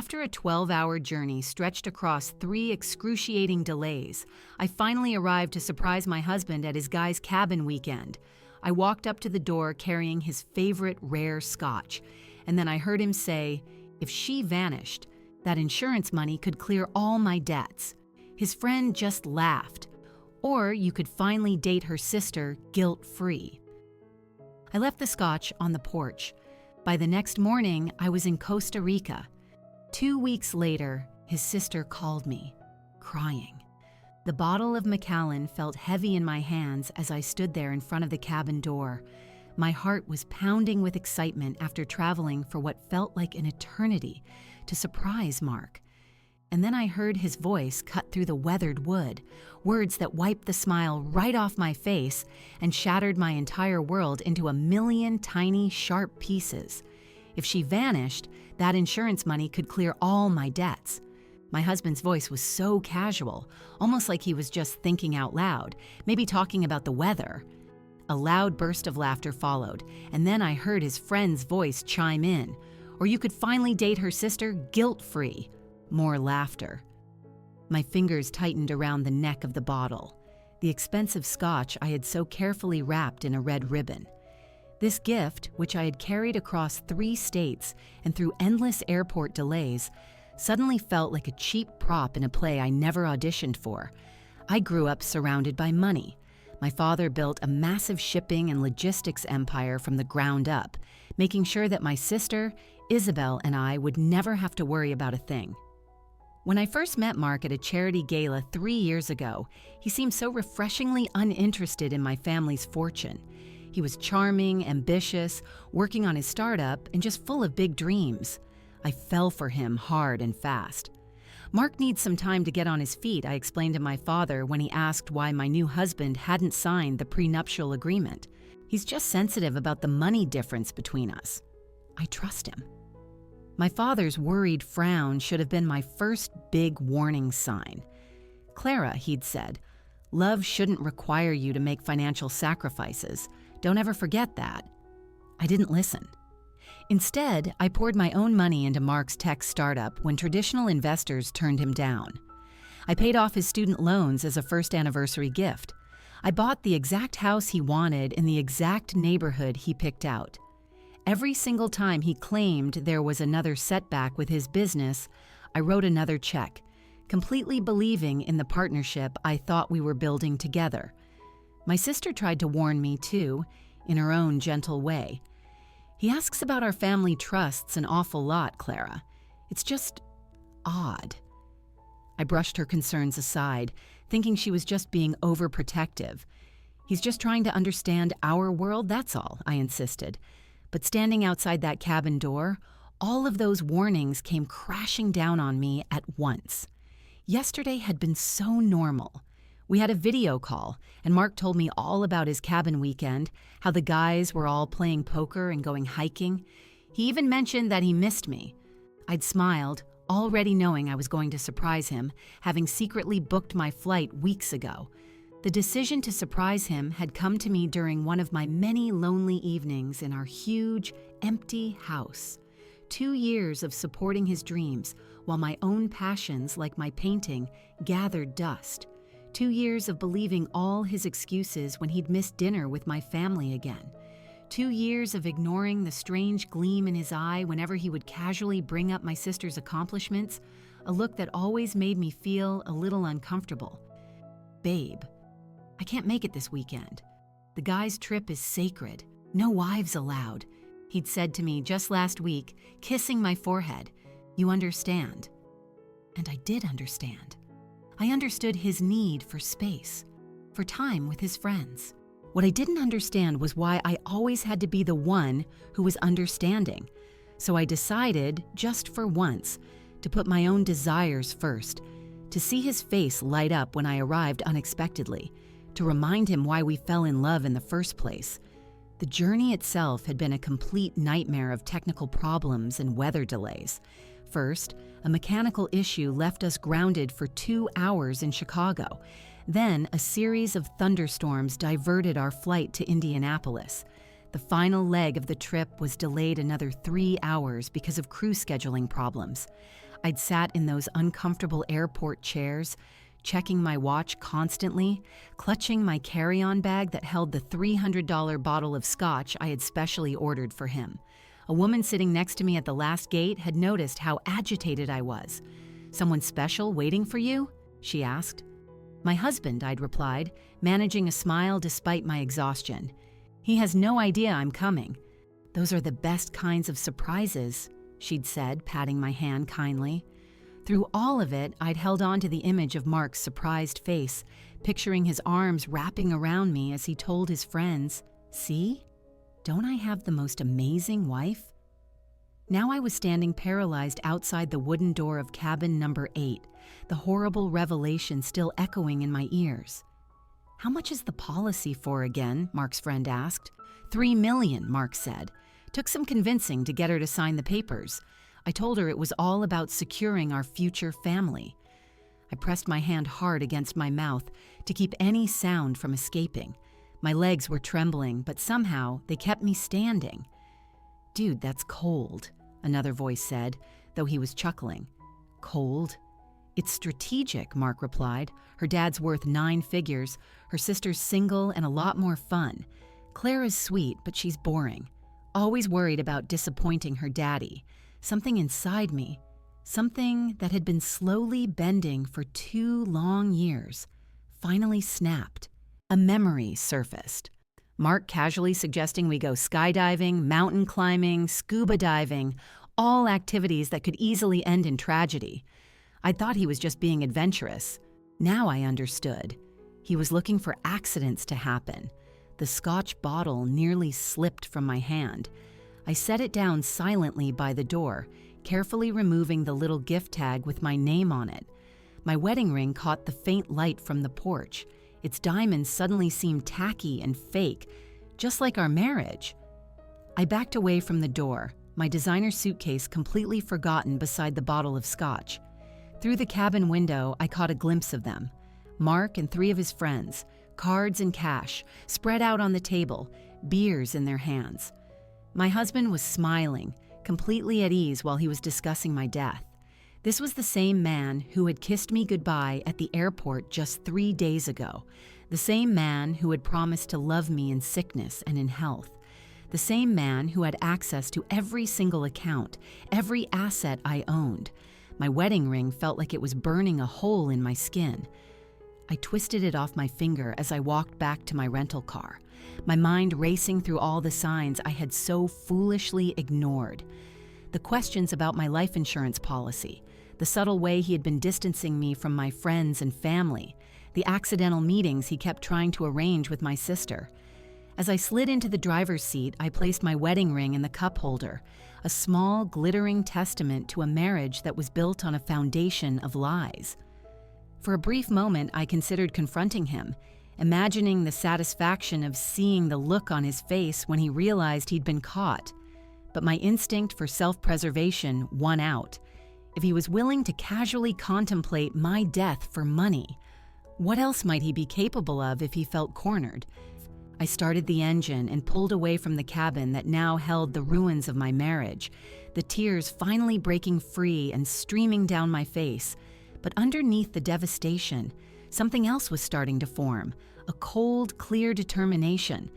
After a 12-hour journey stretched across 3 excruciating delays, I finally arrived to surprise my husband at his guy's cabin weekend. I walked up to the door carrying his favorite rare scotch, and then I heard him say, if she vanished, that insurance money could clear all my debts. His friend just laughed. Or you could finally date her sister guilt-free. I left the scotch on the porch. By the next morning, I was in Costa Rica. 2 weeks later, his sister called me, crying. The bottle of Macallan felt heavy in my hands as I stood there in front of the cabin door. My heart was pounding with excitement after traveling for what felt like an eternity to surprise Mark. And then I heard his voice cut through the weathered wood, words that wiped the smile right off my face and shattered my entire world into a million tiny, sharp pieces. If she vanished, that insurance money could clear all my debts. My husband's voice was so casual, almost like he was just thinking out loud, maybe talking about the weather. A loud burst of laughter followed, and then I heard his friend's voice chime in. Or you could finally date her sister guilt-free. More laughter. My fingers tightened around the neck of the bottle, the expensive scotch I had so carefully wrapped in a red ribbon. This gift, which I had carried across 3 states and through endless airport delays, suddenly felt like a cheap prop in a play I never auditioned for. I grew up surrounded by money. My father built a massive shipping and logistics empire from the ground up, making sure that my sister, Isabel, and I would never have to worry about a thing. When I first met Mark at a charity gala 3 years ago, he seemed so refreshingly uninterested in my family's fortune. He was charming, ambitious, working on his startup, and just full of big dreams. I fell for him hard and fast. Mark needs some time to get on his feet, I explained to my father when he asked why my new husband hadn't signed the prenuptial agreement. He's just sensitive about the money difference between us. I trust him. My father's worried frown should have been my first big warning sign. Clara, he'd said, love shouldn't require you to make financial sacrifices. Don't ever forget that. I didn't listen. Instead, I poured my own money into Mark's tech startup when traditional investors turned him down. I paid off his student loans as a first anniversary gift. I bought the exact house he wanted in the exact neighborhood he picked out. Every single time he claimed there was another setback with his business, I wrote another check, completely believing in the partnership I thought we were building together. My sister tried to warn me too, in her own gentle way. He asks about our family trusts an awful lot, Clara. It's just odd. I brushed her concerns aside, thinking she was just being overprotective. He's just trying to understand our world, that's all, I insisted. But standing outside that cabin door, all of those warnings came crashing down on me at once. Yesterday had been so normal. We had a video call, and Mark told me all about his cabin weekend, how the guys were all playing poker and going hiking. He even mentioned that he missed me. I'd smiled, already knowing I was going to surprise him, having secretly booked my flight weeks ago. The decision to surprise him had come to me during one of my many lonely evenings in our huge, empty house. 2 years of supporting his dreams, while my own passions, like my painting, gathered dust. 2 years of believing all his excuses when he'd missed dinner with my family again. 2 years of ignoring the strange gleam in his eye whenever he would casually bring up my sister's accomplishments, a look that always made me feel a little uncomfortable. Babe, I can't make it this weekend. The guy's trip is sacred. No wives allowed. He'd said to me just last week, kissing my forehead. You understand? And I did understand. I understood his need for space, for time with his friends. What I didn't understand was why I always had to be the one who was understanding. So I decided, just for once, to put my own desires first, to see his face light up when I arrived unexpectedly, to remind him why we fell in love in the first place. The journey itself had been a complete nightmare of technical problems and weather delays. First, a mechanical issue left us grounded for 2 hours in Chicago. Then, a series of thunderstorms diverted our flight to Indianapolis. The final leg of the trip was delayed another 3 hours because of crew scheduling problems. I'd sat in those uncomfortable airport chairs, checking my watch constantly, clutching my carry-on bag that held the $300 bottle of scotch I had specially ordered for him. A woman sitting next to me at the last gate had noticed how agitated I was. "Someone special waiting for you?" she asked. "My husband," I'd replied, managing a smile despite my exhaustion. "He has no idea I'm coming." "Those are the best kinds of surprises," she'd said, patting my hand kindly. Through all of it, I'd held on to the image of Mark's surprised face, picturing his arms wrapping around me as he told his friends, "See? Don't I have the most amazing wife?" Now I was standing paralyzed outside the wooden door of cabin number 8, the horrible revelation still echoing in my ears. "How much is the policy for again?" Mark's friend asked. $3 million, Mark said. Took some convincing to get her to sign the papers. I told her it was all about securing our future family. I pressed my hand hard against my mouth to keep any sound from escaping. My legs were trembling, but somehow they kept me standing. "Dude, that's cold," another voice said, though he was chuckling. "Cold? It's strategic," Mark replied. "Her dad's worth 9 figures, her sister's single and a lot more fun. Clara's sweet, but she's boring. Always worried about disappointing her daddy. Something inside me, something that had been slowly bending for 2 long years, finally snapped. A memory surfaced. Mark casually suggesting we go skydiving, mountain climbing, scuba diving, all activities that could easily end in tragedy. I thought he was just being adventurous. Now I understood. He was looking for accidents to happen. The scotch bottle nearly slipped from my hand. I set it down silently by the door, carefully removing the little gift tag with my name on it. My wedding ring caught the faint light from the porch. Its diamonds suddenly seemed tacky and fake, just like our marriage. I backed away from the door, my designer suitcase completely forgotten beside the bottle of scotch. Through the cabin window, I caught a glimpse of them. Mark and 3 of his friends, cards and cash, spread out on the table, beers in their hands. My husband was smiling, completely at ease while he was discussing my death. This was the same man who had kissed me goodbye at the airport just 3 days ago. The same man who had promised to love me in sickness and in health. The same man who had access to every single account, every asset I owned. My wedding ring felt like it was burning a hole in my skin. I twisted it off my finger as I walked back to my rental car, my mind racing through all the signs I had so foolishly ignored. The questions about my life insurance policy, the subtle way he had been distancing me from my friends and family, the accidental meetings he kept trying to arrange with my sister. As I slid into the driver's seat, I placed my wedding ring in the cup holder, a small, glittering testament to a marriage that was built on a foundation of lies. For a brief moment, I considered confronting him, imagining the satisfaction of seeing the look on his face when he realized he'd been caught. But my instinct for self-preservation won out. If he was willing to casually contemplate my death for money, what else might he be capable of if he felt cornered? I started the engine and pulled away from the cabin that now held the ruins of my marriage, the tears finally breaking free and streaming down my face. But underneath the devastation, something else was starting to form, a cold, clear determination.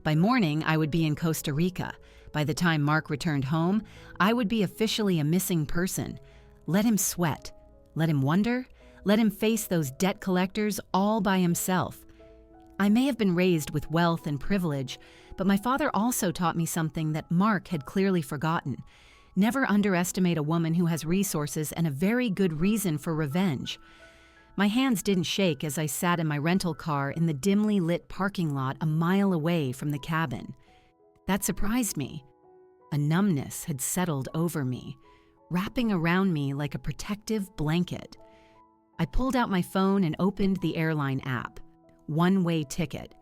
By morning, I would be in Costa Rica. By the time Mark returned home, I would be officially a missing person. Let him sweat. Let him wonder. Let him face those debt collectors all by himself. I may have been raised with wealth and privilege, but my father also taught me something that Mark had clearly forgotten. Never underestimate a woman who has resources and a very good reason for revenge. My hands didn't shake as I sat in my rental car in the dimly lit parking lot a mile away from the cabin. That surprised me. A numbness had settled over me, wrapping around me like a protective blanket. I pulled out my phone and opened the airline app. One-way ticket.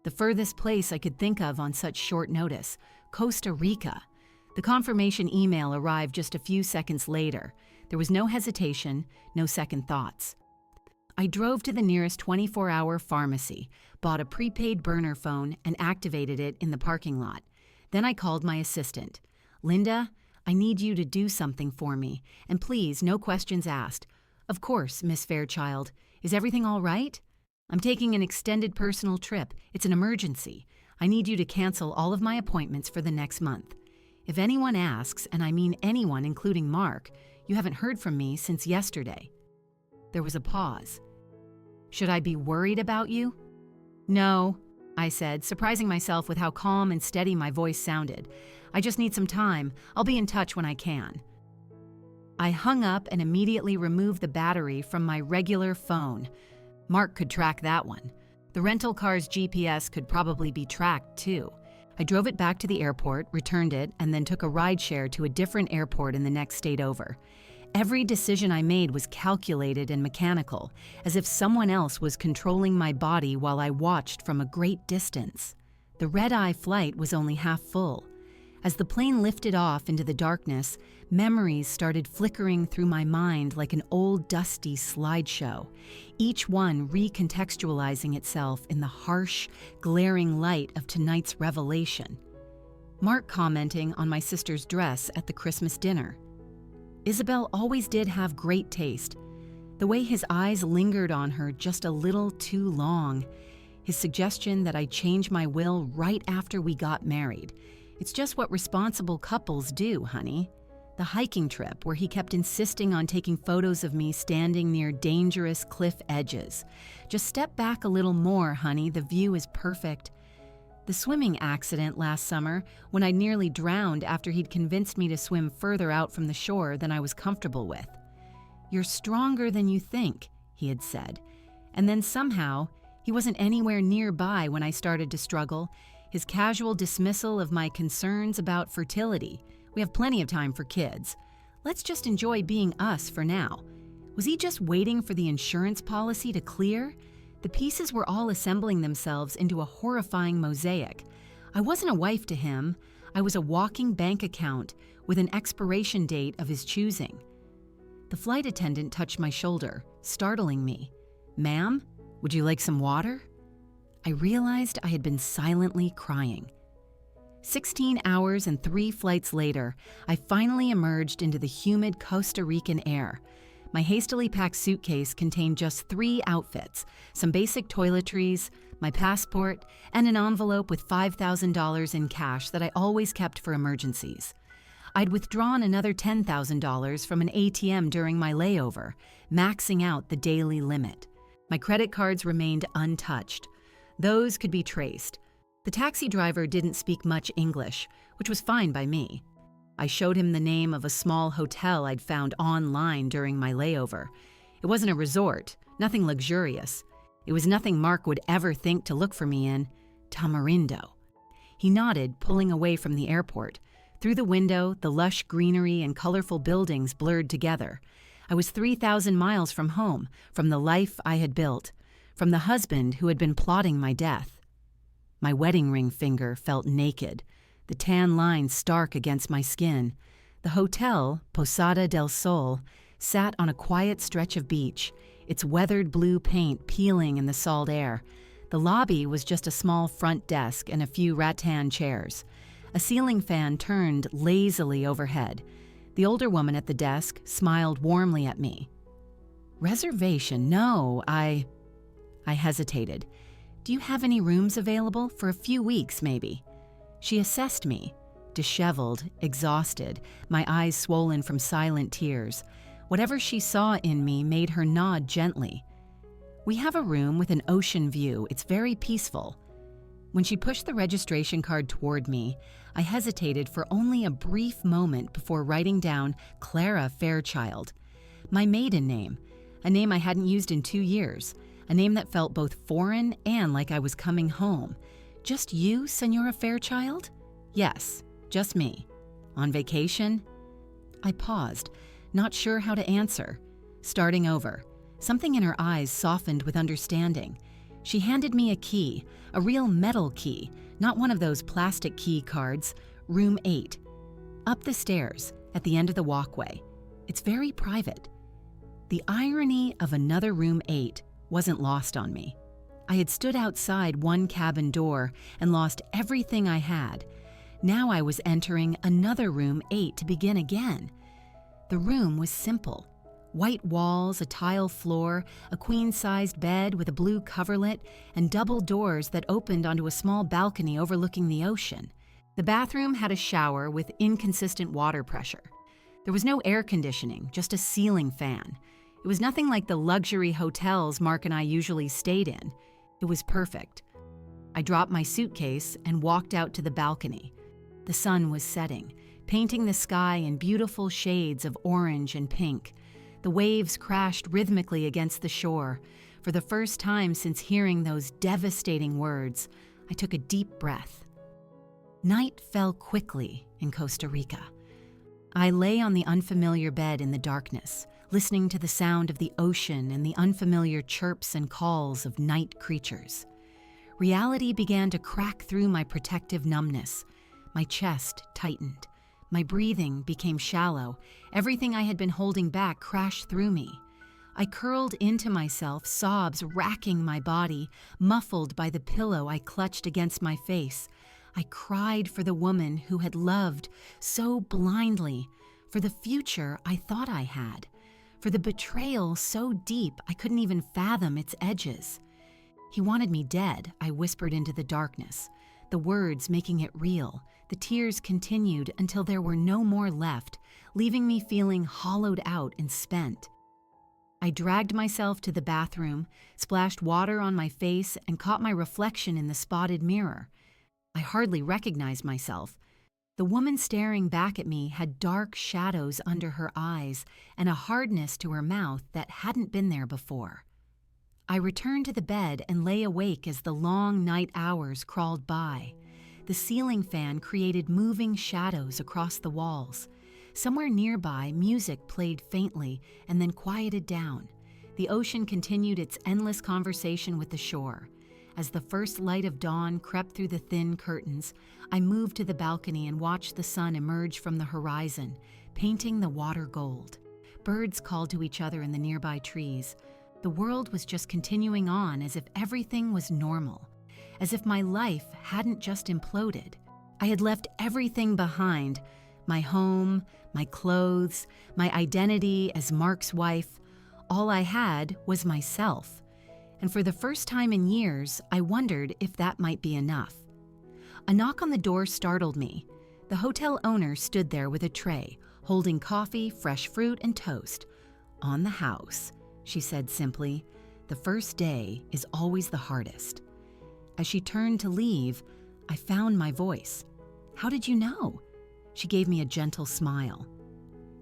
The furthest place I could think of on such short notice, Costa Rica. The confirmation email arrived just a few seconds later. There was no hesitation, no second thoughts. I drove to the nearest 24-hour pharmacy, bought a prepaid burner phone, and activated it in the parking lot. Then I called my assistant. "Linda, I need you to do something for me, and please, no questions asked. Of course, Miss Fairchild. Is everything all right? I'm taking an extended personal trip. It's an emergency. I need you to cancel all of my appointments for the next month. If anyone asks, and I mean anyone including Mark, you haven't heard from me since yesterday." There was a pause. "Should I be worried about you?" "No," I said, surprising myself with how calm and steady my voice sounded. "I just need some time. I'll be in touch when I can." I hung up and immediately removed the battery from my regular phone. Mark could track that one. The rental car's GPS could probably be tracked, too. I drove it back to the airport, returned it, and then took a rideshare to a different airport in the next state over. Every decision I made was calculated and mechanical, as if someone else was controlling my body while I watched from a great distance. The red-eye flight was only half full. As the plane lifted off into the darkness, memories started flickering through my mind like an old dusty slideshow, each one recontextualizing itself in the harsh, glaring light of tonight's revelation. Mark commenting on my sister's dress at the Christmas dinner. Isabel always did have great taste. The way his eyes lingered on her just a little too long. His suggestion that I change my will right after we got married. It's just what responsible couples do, honey. The hiking trip where he kept insisting on taking photos of me standing near dangerous cliff edges. Just step back a little more, honey, the view is perfect. The swimming accident last summer when I nearly drowned after he'd convinced me to swim further out from the shore than I was comfortable with. "You're stronger than you think," he had said. And then somehow, he wasn't anywhere nearby when I started to struggle. His casual dismissal of my concerns about fertility. "We have plenty of time for kids. Let's just enjoy being us for now." Was he just waiting for the insurance policy to clear? The pieces were all assembling themselves into a horrifying mosaic. I wasn't a wife to him. I was a walking bank account with an expiration date of his choosing. The flight attendant touched my shoulder, startling me. "Ma'am, would you like some water?" I realized I had been silently crying. 16 hours and 3 flights later, I finally emerged into the humid Costa Rican air. My hastily packed suitcase contained just 3 outfits, some basic toiletries, my passport, and an envelope with $5,000 in cash that I always kept for emergencies. I'd withdrawn another $10,000 from an ATM during my layover, maxing out the daily limit. My credit cards remained untouched. Those could be traced. The taxi driver didn't speak much English, which was fine by me. I showed him the name of a small hotel I'd found online during my layover. It wasn't a resort, nothing luxurious. It was nothing Mark would ever think to look for me in. Tamarindo. He nodded, pulling away from the airport. Through the window, the lush greenery and colorful buildings blurred together. I was 3,000 miles from home, from the life I had built, from the husband who had been plotting my death. My wedding ring finger felt naked, the tan line stark against my skin. The hotel, Posada del Sol, sat on a quiet stretch of beach, its weathered blue paint peeling in the salt air. The lobby was just a small front desk and a few rattan chairs. A ceiling fan turned lazily overhead. The older woman at the desk smiled warmly at me. "Reservation? No, I hesitated. "Do you have any rooms available for a few weeks, maybe?" She assessed me, disheveled, exhausted, my eyes swollen from silent tears. Whatever she saw in me made her nod gently. "We have a room with an ocean view. It's very peaceful." When she pushed the registration card toward me, I hesitated for only a brief moment before writing down Clara Fairchild. My maiden name, a name I hadn't used in 2 years. A name that felt both foreign and like I was coming home. "Just you, Senora Fairchild?" "Yes, just me." "On vacation?" I paused, not sure how to answer. Starting over. Something in her eyes softened with understanding. She handed me a key, a real metal key, not one of those plastic key cards. "Room 8. Up the stairs, at the end of the walkway. It's very private." The irony of another room 8 wasn't lost on me. I had stood outside one cabin door and lost everything I had. Now I was entering another room 8 to begin again. The room was simple. White walls, a tile floor, a queen-sized bed with a blue coverlet, and double doors that opened onto a small balcony overlooking the ocean. The bathroom had a shower with inconsistent water pressure. There was no air conditioning, just a ceiling fan. It was nothing like the luxury hotels Mark and I usually stayed in. It was perfect. I dropped my suitcase and walked out to the balcony. The sun was setting, painting the sky in beautiful shades of orange and pink. The waves crashed rhythmically against the shore. For the first time since hearing those devastating words, I took a deep breath. Night fell quickly in Costa Rica. I lay on the unfamiliar bed in the darkness, listening to the sound of the ocean and the unfamiliar chirps and calls of night creatures. Reality began to crack through my protective numbness. My chest tightened. My breathing became shallow. Everything I had been holding back crashed through me. I curled into myself, sobs racking my body, muffled by the pillow I clutched against my face. I cried for the woman who had loved so blindly, for the future I thought I had, for the betrayal so deep I couldn't even fathom its edges. He wanted me dead, I whispered into the darkness, the words making it real. The tears continued until there were no more left, leaving me feeling hollowed out and spent. I dragged myself to the bathroom, splashed water on my face, and caught my reflection in the spotted mirror. I hardly recognized myself. The woman staring back at me had dark shadows under her eyes and a hardness to her mouth that hadn't been there before. I returned to the bed and lay awake as the long night hours crawled by. The ceiling fan created moving shadows across the walls. Somewhere nearby, music played faintly and then quieted down. The ocean continued its endless conversation with the shore. As the first light of dawn crept through the thin curtains, I moved to the balcony and watched the sun emerge from the horizon, painting the water gold. Birds called to each other in the nearby trees. The world was just continuing on as if everything was normal, as if my life hadn't just imploded. I had left everything behind: my home, my clothes, my identity as Mark's wife. All I had was myself. And for the first time in years, I wondered if that might be enough. A knock on the door startled me. The hotel owner stood there with a tray, holding coffee, fresh fruit, and toast. "On the house," she said simply. "The first day is always the hardest." As she turned to leave, I found my voice. "How did you know?" She gave me a gentle smile.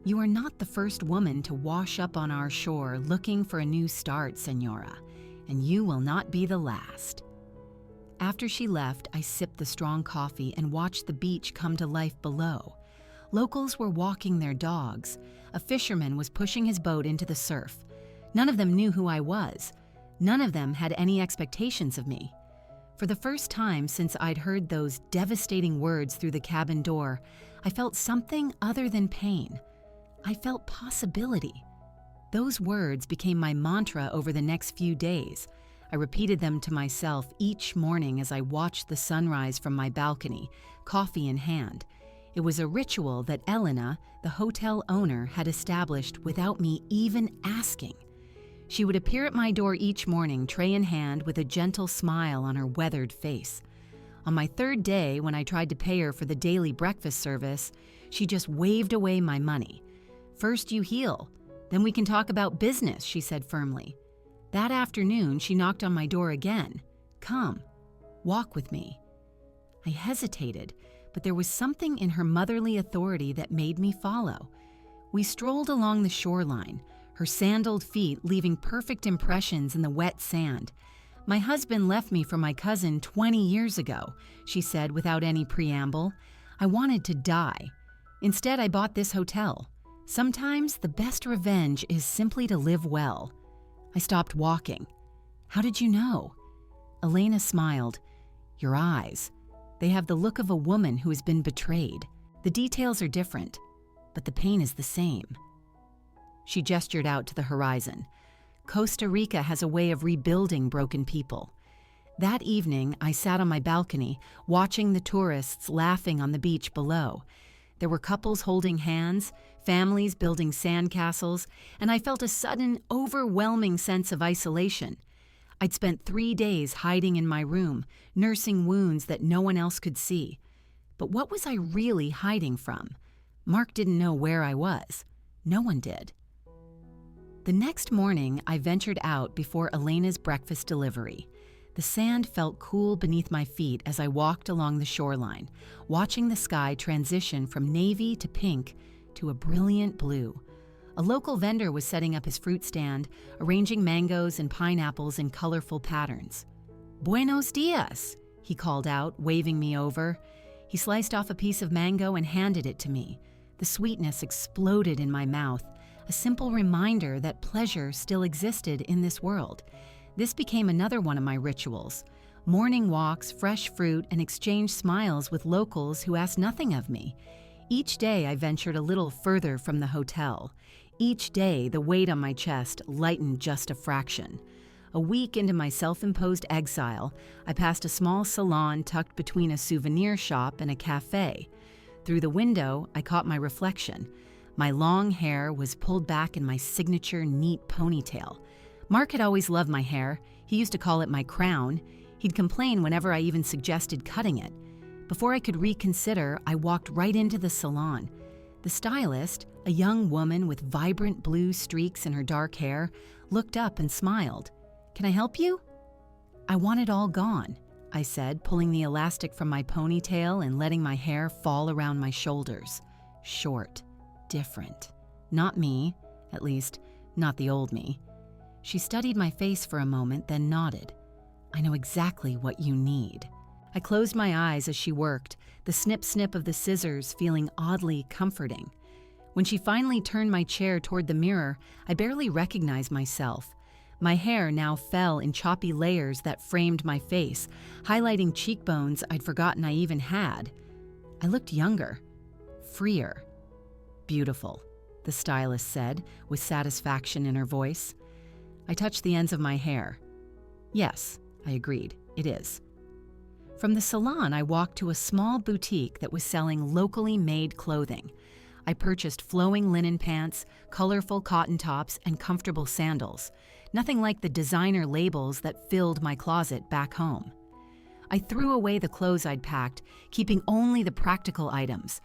"You are not the first woman to wash up on our shore looking for a new start, Señora, and you will not be the last." After she left, I sipped the strong coffee and watched the beach come to life below. Locals were walking their dogs. A fisherman was pushing his boat into the surf. None of them knew who I was. None of them had any expectations of me. For the first time since I'd heard those devastating words through the cabin door, I felt something other than pain. I felt possibility. Those words became my mantra over the next few days. I repeated them to myself each morning as I watched the sunrise from my balcony, coffee in hand. It was a ritual that Elena, the hotel owner, had established without me even asking. She would appear at my door each morning, tray in hand, with a gentle smile on her weathered face. On my third day, when I tried to pay her for the daily breakfast service, she just waved away my money. "First you heal, then we can talk about business," she said firmly. That afternoon, she knocked on my door again. "Come, walk with me." I hesitated, but there was something in her motherly authority that made me follow. We strolled along the shoreline, her sandaled feet leaving perfect impressions in the wet sand. "My husband left me for my cousin 20 years ago," she said without any preamble. "I wanted to die. Instead, I bought this hotel. Sometimes the best revenge is simply to live well." I stopped walking. "How did you know?" Elena smiled. "Your eyes. They have the look of a woman who has been betrayed. The details are different, but the pain is the same." She gestured out to the horizon. "Costa Rica has a way of rebuilding broken people. That evening, I sat on my balcony, watching the tourists laughing on the beach below. There were couples holding hands, families building sandcastles, and I felt a sudden, overwhelming sense of isolation. I'd spent 3 days hiding in my room, nursing wounds that no one else could see. But what was I really hiding from? Mark didn't know where I was. No one did. The next morning, I ventured out before Elena's breakfast delivery. The sand felt cool beneath my feet as I walked along the shoreline, watching the sky transition from navy to pink to a brilliant blue. A local vendor was setting up his fruit stand, arranging mangoes and pineapples in colorful patterns. "Buenos dias," he called out, waving me over. He sliced off a piece of mango and handed it to me. The sweetness exploded in my mouth, a simple reminder that pleasure still existed in this world. This became another one of my rituals. Morning walks, fresh fruit, and exchanged smiles with locals who asked nothing of me. Each day I ventured a little further from the hotel. Each day the weight on my chest lightened just a fraction. A week into my self-imposed exile, I passed a small salon tucked between a souvenir shop and a cafe. Through the window, I caught my reflection. My long hair was pulled back in my signature neat ponytail. Mark had always loved my hair. He used to call it my crown. He'd complain whenever I even suggested cutting it. Before I could reconsider, I walked right into the salon. The stylist, a young woman with vibrant blue streaks in her dark hair, looked up and smiled. "Can I help you?" "I want it all gone," I said, pulling the elastic from my ponytail and letting my hair fall around my shoulders. Short, different. Not me, at least, not the old me. She studied my face for a moment, then nodded. "I know exactly what you need." I closed my eyes as she worked, the snip-snip of the scissors feeling oddly comforting. When she finally turned my chair toward the mirror, I barely recognized myself. My hair now fell in choppy layers that framed my face, highlighting cheekbones I'd forgotten I even had. I looked younger, freer. "Beautiful," the stylist said, with satisfaction in her voice. I touched the ends of my hair. "Yes," I agreed, "it is." From the salon, I walked to a small boutique that was selling locally made clothing. I purchased flowing linen pants, colorful cotton tops, and comfortable sandals. Nothing like the designer labels that filled my closet back home. I threw away the clothes I'd packed, keeping only the practical items.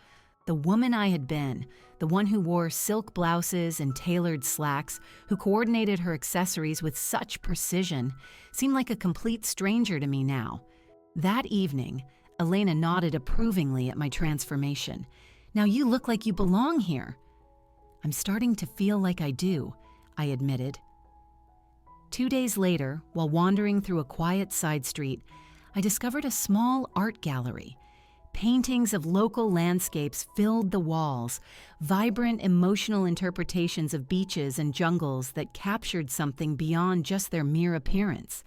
The woman I had been, the one who wore silk blouses and tailored slacks, who coordinated her accessories with such precision, seemed like a complete stranger to me now. That evening, Elena nodded approvingly at my transformation. "Now you look like you belong here." "I'm starting to feel like I do," I admitted. 2 days later, while wandering through a quiet side street, I discovered a small art gallery. Paintings of local landscapes filled the walls, vibrant, emotional interpretations of beaches and jungles that captured something beyond just their mere appearance.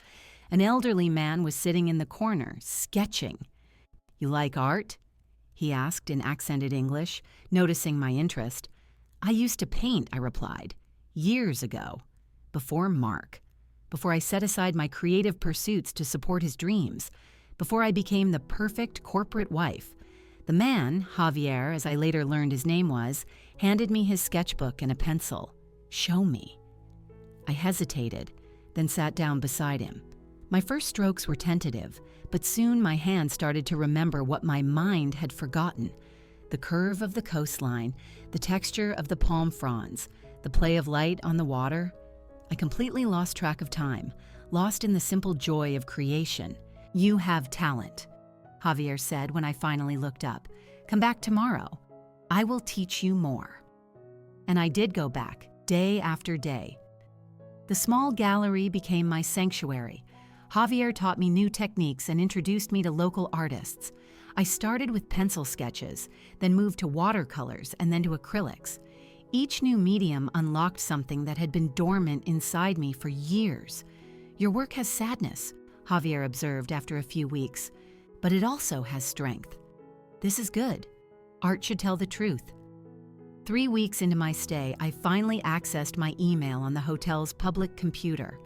An elderly man was sitting in the corner, sketching. "You like art?" he asked in accented English, noticing my interest. "I used to paint," I replied, "years ago, before Mark, before I set aside my creative pursuits to support his dreams, before I became the perfect corporate wife." The man, Javier, as I later learned his name was, handed me his sketchbook and a pencil. "Show me." I hesitated, then sat down beside him. My first strokes were tentative, but soon my hand started to remember what my mind had forgotten. The curve of the coastline, the texture of the palm fronds, the play of light on the water. I completely lost track of time, lost in the simple joy of creation. "You have talent," Javier said when I finally looked up. "Come back tomorrow. I will teach you more." And I did go back, day after day. The small gallery became my sanctuary. Javier taught me new techniques and introduced me to local artists. I started with pencil sketches, then moved to watercolors and then to acrylics. Each new medium unlocked something that had been dormant inside me for years. "Your work has sadness," Javier observed after a few weeks, "but it also has strength. This is good. Art should tell the truth." 3 weeks into my stay, I finally accessed my email on the hotel's public computer.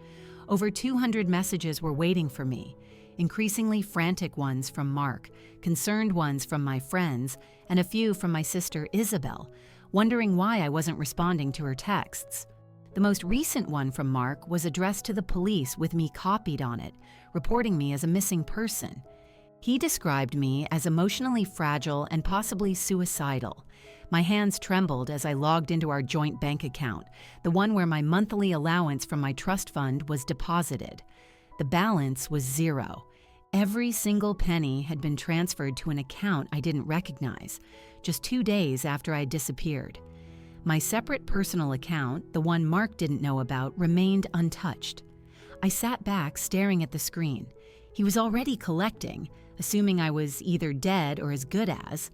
Over 200 messages were waiting for me. increasingly frantic ones from Mark, concerned ones from my friends, and a few from my sister Isabel, wondering why I wasn't responding to her texts. The most recent one from Mark was addressed to the police with me copied on it, reporting me as a missing person. He described me as emotionally fragile and possibly suicidal. My hands trembled as I logged into our joint bank account, the one where my monthly allowance from my trust fund was deposited. The balance was zero. Every single penny had been transferred to an account I didn't recognize, just 2 days after I disappeared. My separate personal account, the one Mark didn't know about, remained untouched. I sat back staring at the screen. He was already collecting, assuming I was either dead or as good as.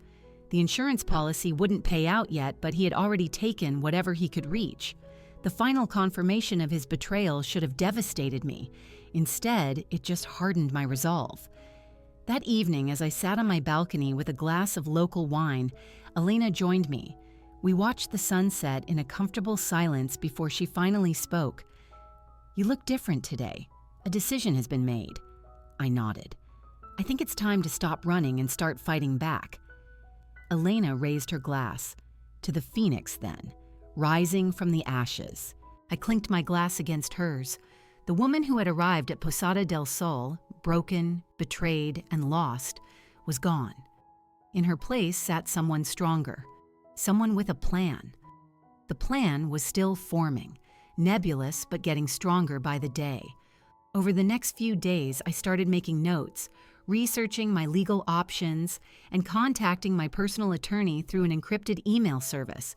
The insurance policy wouldn't pay out yet, but he had already taken whatever he could reach. The final confirmation of his betrayal should have devastated me. Instead, it just hardened my resolve. That evening, as I sat on my balcony with a glass of local wine, Elena joined me. We watched the sunset in a comfortable silence before she finally spoke. "You look different today. A decision has been made." I nodded. "I think it's time to stop running and start fighting back." Elena raised her glass. "To the phoenix, then, rising from the ashes." I clinked my glass against hers. The woman who had arrived at Posada del Sol, broken, betrayed, and lost, was gone. In her place sat someone stronger, someone with a plan. The plan was still forming, nebulous but getting stronger by the day. Over the next few days, I started making notes, researching my legal options, and contacting my personal attorney through an encrypted email service.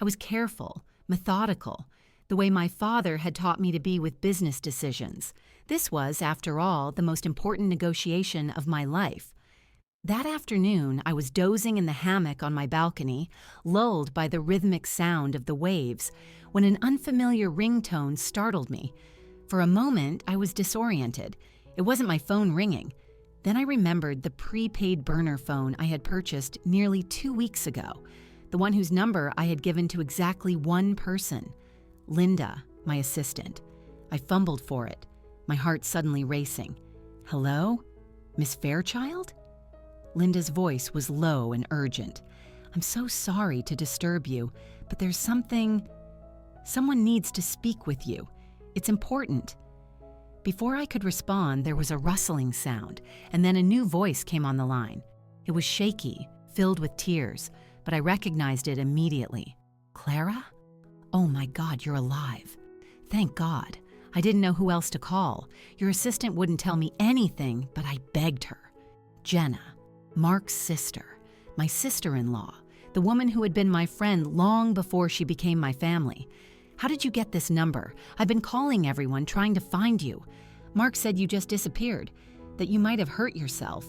I was careful, methodical, the way my father had taught me to be with business decisions. This was, after all, the most important negotiation of my life. That afternoon, I was dozing in the hammock on my balcony, lulled by the rhythmic sound of the waves, when an unfamiliar ringtone startled me. For a moment, I was disoriented. It wasn't my phone ringing. Then I remembered the prepaid burner phone I had purchased nearly 2 weeks ago, the one whose number I had given to exactly one person, Linda, my assistant. I fumbled for it, my heart suddenly racing. "Hello? Miss Fairchild?" Linda's voice was low and urgent. "I'm so sorry to disturb you, but there's something... Someone needs to speak with you. It's important." Before I could respond, there was a rustling sound, and then a new voice came on the line. It was shaky, filled with tears, but I recognized it immediately. "Clara? Oh my God, you're alive. Thank God. I didn't know who else to call. Your assistant wouldn't tell me anything, but I begged her. Jenna, Mark's sister, my sister-in-law, the woman who had been my friend long before she became my family. How did you get this number? I've been calling everyone, trying to find you. Mark said you just disappeared, that you might have hurt yourself."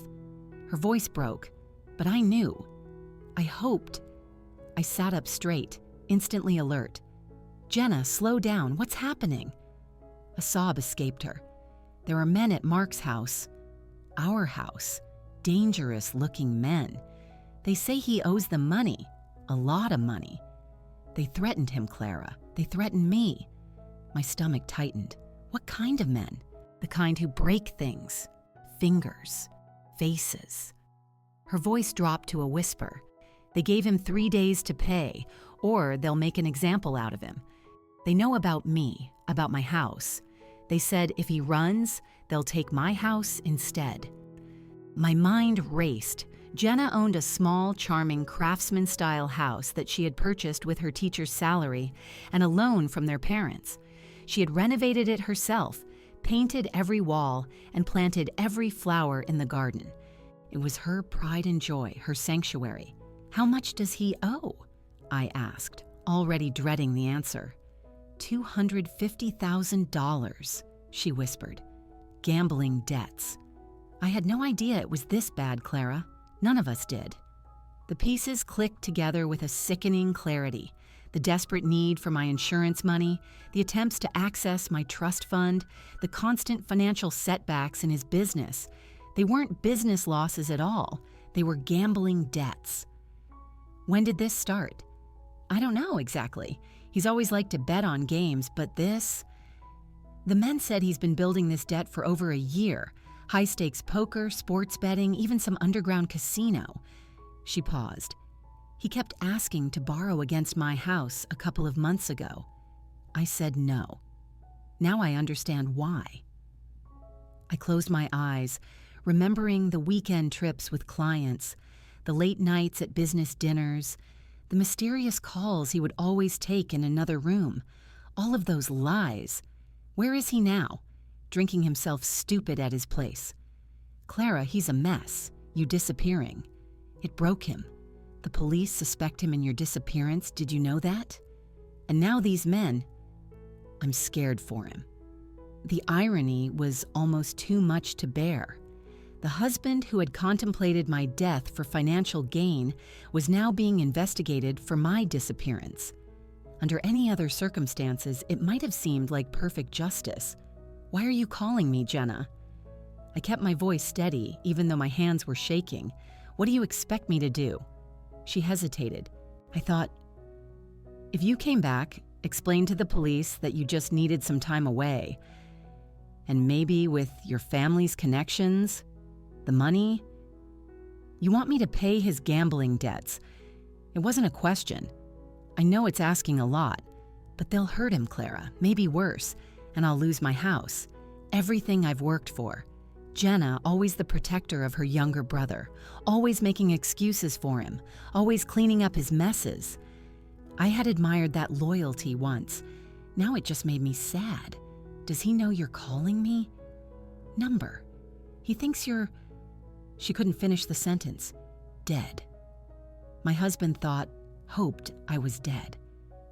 Her voice broke, but I knew. I hoped. I sat up straight, instantly alert. "Jenna, slow down. What's happening?" A sob escaped her. "There are men at Mark's house. Our house. Dangerous-looking men. They say he owes them money. A lot of money. They threatened him, Clara. They threatened me." My stomach tightened. What kind of men? The kind who break things. Fingers. Faces. Her voice dropped to a whisper. "They gave him 3 days to pay, or they'll make an example out of him. They know about me, about my house. They said if he runs, they'll take my house instead." My mind raced. Jenna owned a small, charming craftsman-style house that she had purchased with her teacher's salary and a loan from their parents. She had renovated it herself, painted every wall, and planted every flower in the garden. It was her pride and joy, her sanctuary. "How much does he owe?" I asked, already dreading the answer. $250,000, she whispered. "Gambling debts." I had no idea it was this bad, Clara. None of us did. The pieces clicked together with a sickening clarity. The desperate need for my insurance money, the attempts to access my trust fund, the constant financial setbacks in his business. They weren't business losses at all. They were gambling debts. When did this start? I don't know exactly. He's always liked to bet on games, but this... The men said he's been building this debt for over a year. High-stakes poker, sports betting, even some underground casino. She paused. He kept asking to borrow against my house a couple of months ago. I said no. Now I understand why. I closed my eyes, remembering the weekend trips with clients, the late nights at business dinners, the mysterious calls he would always take in another room. All of those lies. Where is he now? Drinking himself stupid at his place. Clara, he's a mess. You disappearing. It broke him. The police suspect him in your disappearance. Did you know that? And now these men. I'm scared for him. The irony was almost too much to bear. The husband who had contemplated my death for financial gain was now being investigated for my disappearance. Under any other circumstances, it might have seemed like perfect justice. Why are you calling me, Jenna? I kept my voice steady, even though my hands were shaking. What do you expect me to do? She hesitated. I thought, if you came back, explained to the police that you just needed some time away, and maybe with your family's connections, the money, you want me to pay his gambling debts. It wasn't a question. I know it's asking a lot, but they'll hurt him, Clara, maybe worse, and I'll lose my house. Everything I've worked for. Jenna, always the protector of her younger brother, always making excuses for him, always cleaning up his messes. I had admired that loyalty once. Now it just made me sad. Does he know you're calling me? Number. He thinks you're... She couldn't finish the sentence. Dead. My husband hoped I was dead,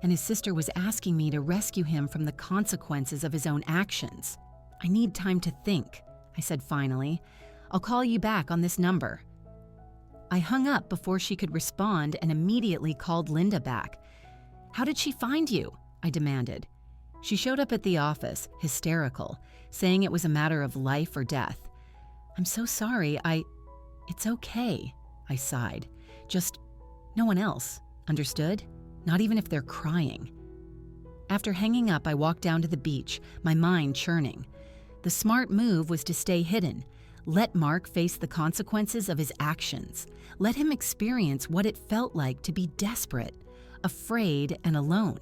and his sister was asking me to rescue him from the consequences of his own actions. I need time to think, I said finally. I'll call you back on this number. I hung up before she could respond and immediately called Linda back. How did she find you? I demanded. She showed up at the office, hysterical, saying it was a matter of life or death. I'm so sorry, It's okay, I sighed. Just no one else, understood? Not even if they're crying. After hanging up, I walked down to the beach, my mind churning. The smart move was to stay hidden. Let Mark face the consequences of his actions. Let him experience what it felt like to be desperate, afraid, and alone.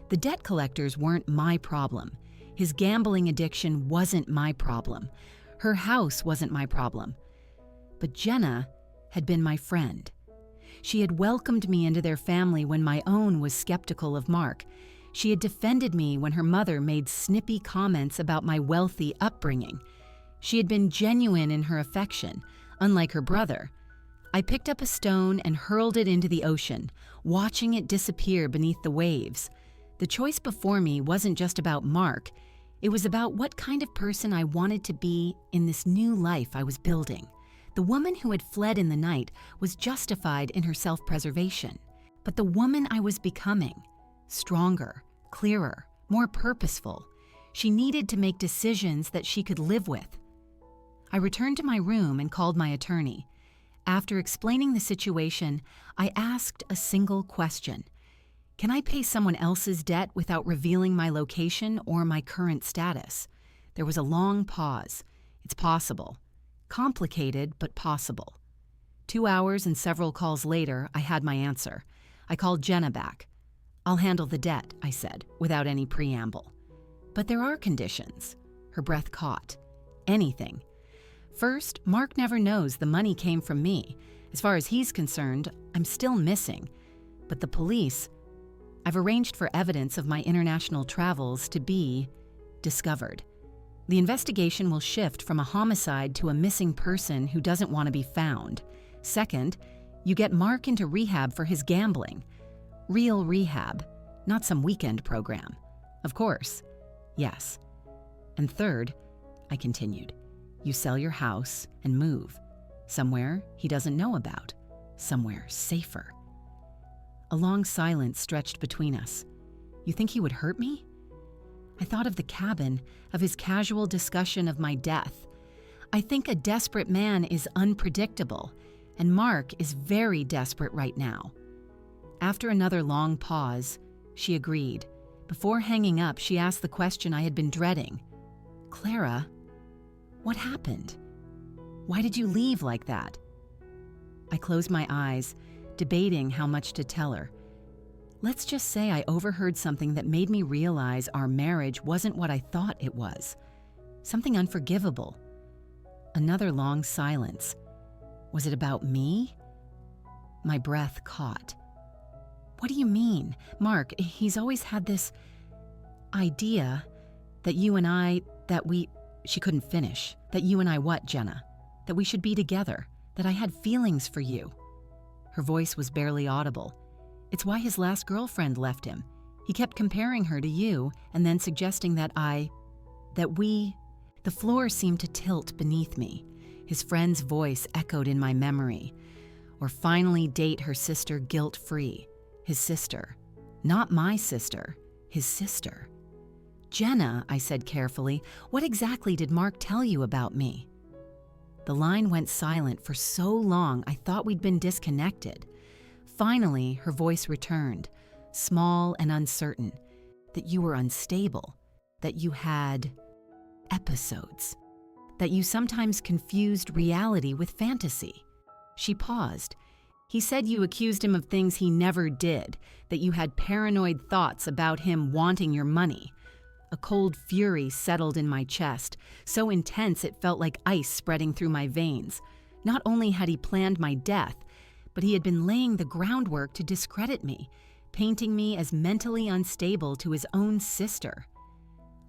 The debt collectors weren't my problem. His gambling addiction wasn't my problem. Her house wasn't my problem. But Jenna had been my friend. She had welcomed me into their family when my own was skeptical of Mark. She had defended me when her mother made snippy comments about my wealthy upbringing. She had been genuine in her affection, unlike her brother. I picked up a stone and hurled it into the ocean, watching it disappear beneath the waves. The choice before me wasn't just about Mark. It was about what kind of person I wanted to be in this new life I was building. The woman who had fled in the night was justified in her self-preservation. But the woman I was becoming, stronger, clearer, more purposeful, she needed to make decisions that she could live with. I returned to my room and called my attorney. After explaining the situation, I asked a single question. Can I pay someone else's debt without revealing my location or my current status? There was a long pause. It's possible. Complicated, but possible. 2 hours and several calls later, I had my answer. I called Jenna back. I'll handle the debt, I said, without any preamble. But there are conditions. Her breath caught. Anything. First, Mark never knows the money came from me. As far as he's concerned, I'm still missing. But the police, I've arranged for evidence of my international travels to be discovered. The investigation will shift from a homicide to a missing person who doesn't want to be found. Second, you get Mark into rehab for his gambling. Real rehab, not some weekend program. Of course. Yes. And third, I continued, you sell your house and move. Somewhere he doesn't know about. Somewhere safer. A long silence stretched between us. You think he would hurt me? I thought of the cabin, of his casual discussion of my death. I think a desperate man is unpredictable, and Mark is very desperate right now. After another long pause, she agreed. Before hanging up, she asked the question I had been dreading. Clara, What happened? Why did you leave like that? I closed my eyes, debating how much to tell her. Let's just say I overheard something that made me realize our marriage wasn't what I thought it was. Something unforgivable. Another long silence. Was it about me? My breath caught. What do you mean? Mark, he's always had this idea that you and I, she couldn't finish. That you and I what, Jenna? That we should be together. That I had feelings for you. Her voice was barely audible. It's why his last girlfriend left him. He kept comparing her to you and then suggesting the floor seemed to tilt beneath me. His friend's voice echoed in my memory. Or finally date her sister guilt-free. His sister. Not my sister. His sister. Jenna, I said carefully, what exactly did Mark tell you about me? The line went silent for so long I thought we'd been disconnected. Finally, her voice returned, small and uncertain, that you were unstable, that you had episodes, that you sometimes confused reality with fantasy. She paused. He said you accused him of things he never did, that you had paranoid thoughts about him wanting your money. A cold fury settled in my chest, so intense it felt like ice spreading through my veins. Not only had he planned my death, but he had been laying the groundwork to discredit me, painting me as mentally unstable to his own sister.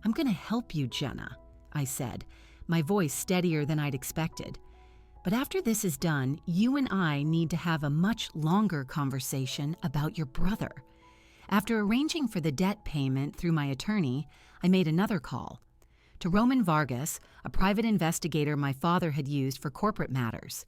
I'm going to help you, Jenna, I said, my voice steadier than I'd expected. But after this is done, you and I need to have a much longer conversation about your brother. After arranging for the debt payment through my attorney, I made another call to Roman Vargas, a private investigator my father had used for corporate matters.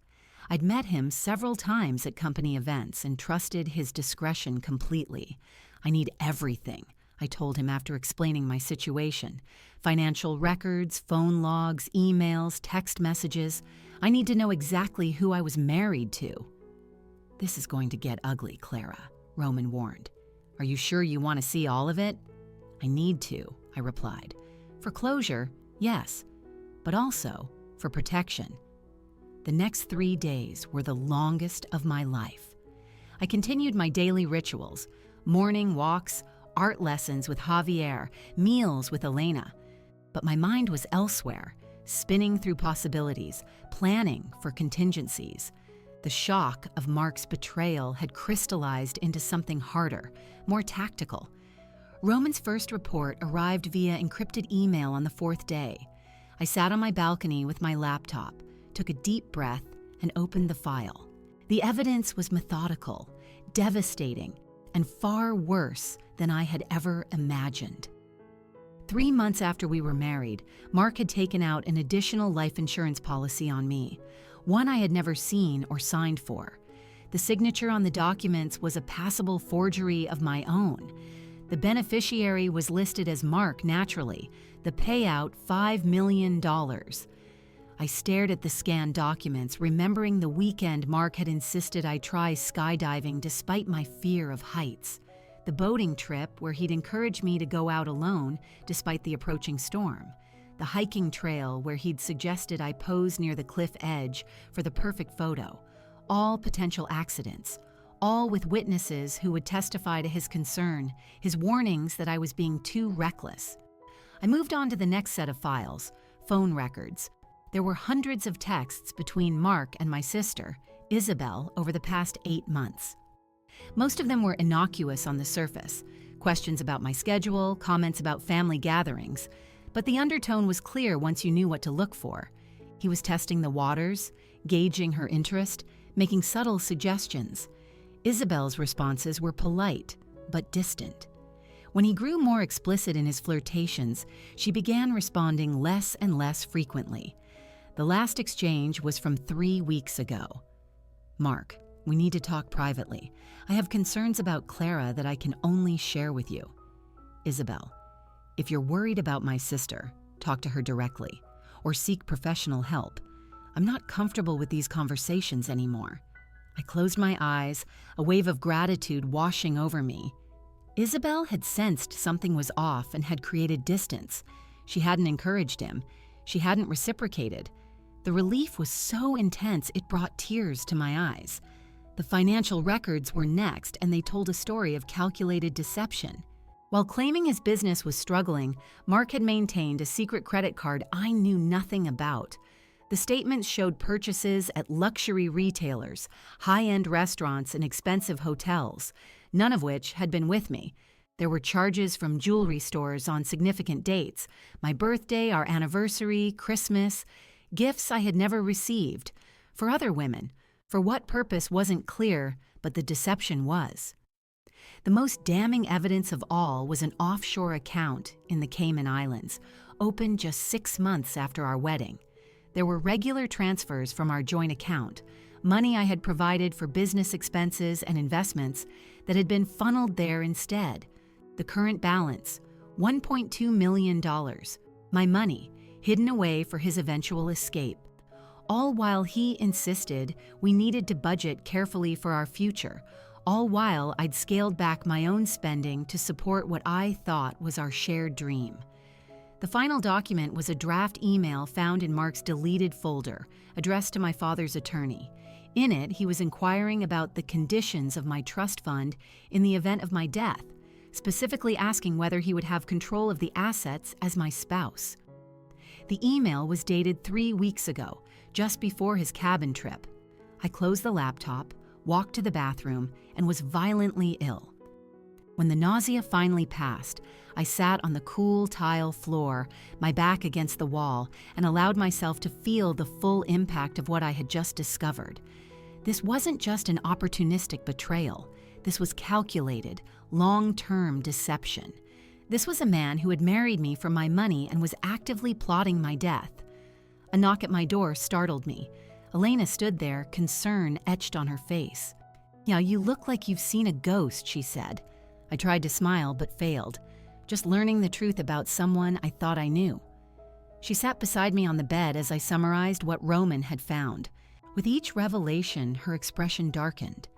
I'd met him several times at company events and trusted his discretion completely. I need everything, I told him after explaining my situation. Financial records, phone logs, emails, text messages. I need to know exactly who I was married to. This is going to get ugly, Clara, Roman warned. Are you sure you want to see all of it? I need to, I replied. For closure, yes, but also for protection. The next 3 days were the longest of my life. I continued my daily rituals, morning walks, art lessons with Javier, meals with Elena. But my mind was elsewhere, spinning through possibilities, planning for contingencies. The shock of Mark's betrayal had crystallized into something harder, more tactical. Roman's first report arrived via encrypted email on the 4th day. I sat on my balcony with my laptop, took a deep breath, and opened the file. The evidence was methodical, devastating, and far worse than I had ever imagined. 3 months after we were married, Mark had taken out an additional life insurance policy on me, one I had never seen or signed for. The signature on the documents was a passable forgery of my own. The beneficiary was listed as Mark naturally, the payout $5 million. I stared at the scanned documents, remembering the weekend Mark had insisted I try skydiving despite my fear of heights. The boating trip where he'd encouraged me to go out alone despite the approaching storm. The hiking trail where he'd suggested I pose near the cliff edge for the perfect photo. All potential accidents. All with witnesses who would testify to his concern, his warnings that I was being too reckless. I moved on to the next set of files, phone records. There were hundreds of texts between Mark and my sister, Isabel, over the past 8 months. Most of them were innocuous on the surface, questions about my schedule, comments about family gatherings, but the undertone was clear once you knew what to look for. He was testing the waters, gauging her interest, making subtle suggestions. Isabel's responses were polite, but distant. When he grew more explicit in his flirtations, she began responding less and less frequently. The last exchange was from 3 weeks ago. Mark, we need to talk privately. I have concerns about Clara that I can only share with you. Isabel, if you're worried about my sister, talk to her directly, or seek professional help. I'm not comfortable with these conversations anymore. I closed my eyes, a wave of gratitude washing over me. Isabel had sensed something was off and had created distance. She hadn't encouraged him. She hadn't reciprocated. The relief was so intense it brought tears to my eyes. The financial records were next, and they told a story of calculated deception. While claiming his business was struggling, Mark had maintained a secret credit card I knew nothing about. The statements showed purchases at luxury retailers, high-end restaurants, and expensive hotels, none of which had been with me. There were charges from jewelry stores on significant dates, my birthday, our anniversary, Christmas, gifts I had never received. For other women, for what purpose wasn't clear, but the deception was. The most damning evidence of all was an offshore account in the Cayman Islands, opened just 6 months after our wedding. There were regular transfers from our joint account, money I had provided for business expenses and investments that had been funneled there instead. The current balance, $1.2 million, my money, hidden away for his eventual escape. All while he insisted we needed to budget carefully for our future, all while I'd scaled back my own spending to support what I thought was our shared dream. The final document was a draft email found in Mark's deleted folder, addressed to my father's attorney. In it, he was inquiring about the conditions of my trust fund in the event of my death, specifically asking whether he would have control of the assets as my spouse. The email was dated 3 weeks ago, just before his cabin trip. I closed the laptop, walked to the bathroom, and was violently ill. When the nausea finally passed, I sat on the cool tile floor, my back against the wall, and allowed myself to feel the full impact of what I had just discovered. This wasn't just an opportunistic betrayal. This was calculated, long-term deception. This was a man who had married me for my money and was actively plotting my death. A knock at my door startled me. Elena stood there, concern etched on her face. "Yeah, you look like you've seen a ghost," she said. I tried to smile but failed, just learning the truth about someone I thought I knew. She sat beside me on the bed as I summarized what Roman had found. With each revelation, her expression darkened.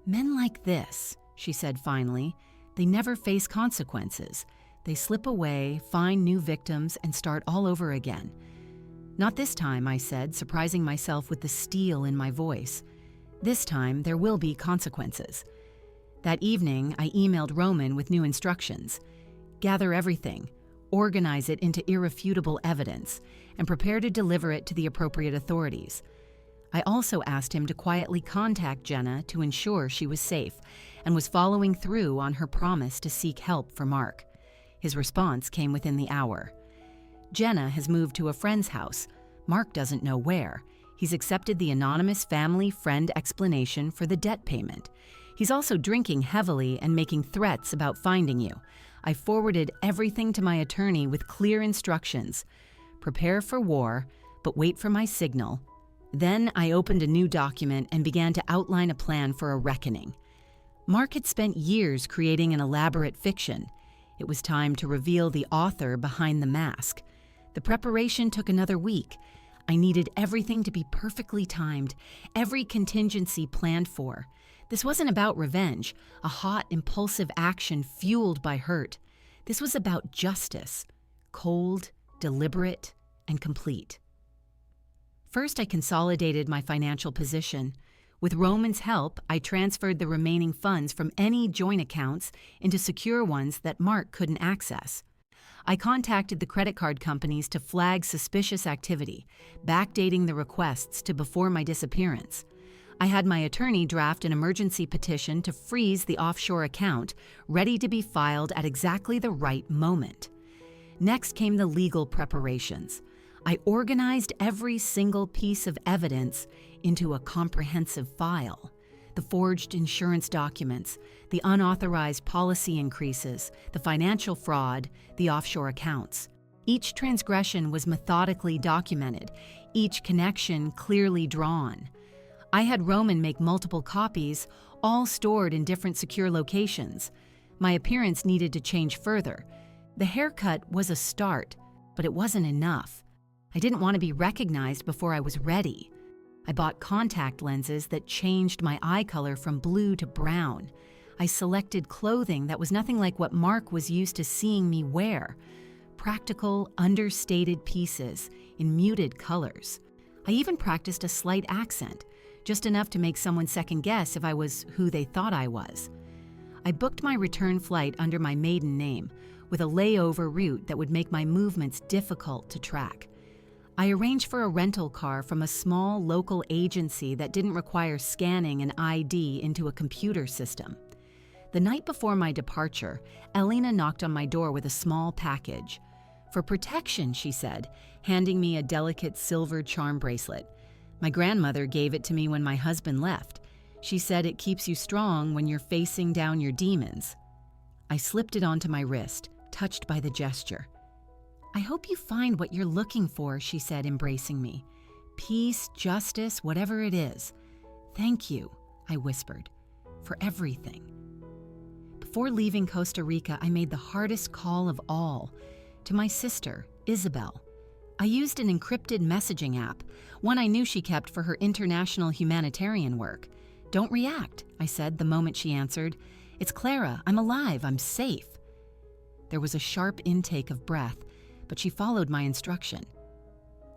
"Men like this," she said finally, "they never face consequences. They slip away, find new victims, and start all over again." "Not this time," I said, surprising myself with the steel in my voice. "This time, there will be consequences." That evening, I emailed Roman with new instructions. Gather everything, organize it into irrefutable evidence, and prepare to deliver it to the appropriate authorities. I also asked him to quietly contact Jenna to ensure she was safe and was following through on her promise to seek help for Mark. His response came within the hour. Jenna has moved to a friend's house. Mark doesn't know where. He's accepted the anonymous family friend explanation for the debt payment. He's also drinking heavily and making threats about finding you. I forwarded everything to my attorney with clear instructions. Prepare for war, but wait for my signal. Then I opened a new document and began to outline a plan for a reckoning. Mark had spent years creating an elaborate fiction. It was time to reveal the author behind the mask. The preparation took another week. I needed everything to be perfectly timed, every contingency planned for. This wasn't about revenge, a hot, impulsive action fueled by hurt. This was about justice, cold, deliberate, and complete. First, I consolidated my financial position. With Roman's help, I transferred the remaining funds from any joint accounts into secure ones that Mark couldn't access. I contacted the credit card companies to flag suspicious activity, backdating the requests to before my disappearance. I had my attorney draft an emergency petition to freeze the offshore account, ready to be filed at exactly the right moment. Next came the legal preparations. I organized every single piece of evidence into a comprehensive file. The forged insurance documents, the unauthorized policy increases, the financial fraud, the offshore accounts. Each transgression was methodically documented, each connection clearly drawn. I had Roman make multiple copies, all stored in different secure locations. My appearance needed to change further. The haircut was a start, but it wasn't enough. I didn't want to be recognized before I was ready. I bought contact lenses that changed my eye color from blue to brown. I selected clothing that was nothing like what Mark was used to seeing me wear. practical, understated pieces in muted colors. I even practiced a slight accent, just enough to make someone second guess if I was who they thought I was. I booked my return flight under my maiden name, with a layover route that would make my movements difficult to track. I arranged for a rental car from a small local agency that didn't require scanning an ID into a computer system. The night before my departure, Elena knocked on my door with a small package. "For protection," she said, handing me a delicate silver charm bracelet. "My grandmother gave it to me when my husband left. She said it keeps you strong when you're facing down your demons." I slipped it onto my wrist, touched by the gesture. "I hope you find what you're looking for," she said, embracing me. "Peace, justice, whatever it is. Thank you," I whispered, "for everything." Before leaving Costa Rica, I made the hardest call of all, to my sister, Isabel. I used an encrypted messaging app, one I knew she kept for her international humanitarian work. "Don't react," I said the moment she answered. "It's Clara. I'm alive. I'm safe." There was a sharp intake of breath, but she followed my instruction.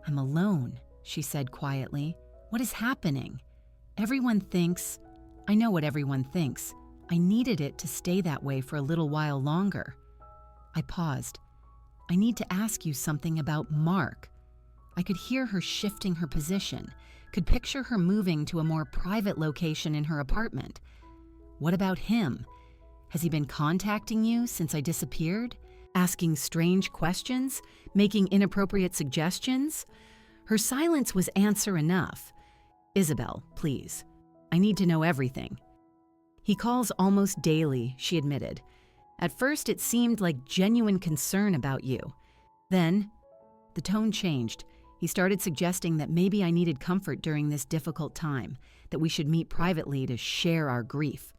"I'm alone," she said quietly. "What is happening? Everyone thinks—" I know what everyone thinks. I needed it to stay that way for a little while longer. I paused. "I need to ask you something about Mark." I could hear her shifting her position, could picture her moving to a more private location in her apartment. "What about him? Has he been contacting you since I disappeared? Asking strange questions? Making inappropriate suggestions?" Her silence was answer enough. "Isabel, please. I need to know everything." "He calls almost daily," she admitted. "At first it seemed like genuine concern about you. Then, the tone changed. He started suggesting that maybe I needed comfort during this difficult time, that we should meet privately to share our grief."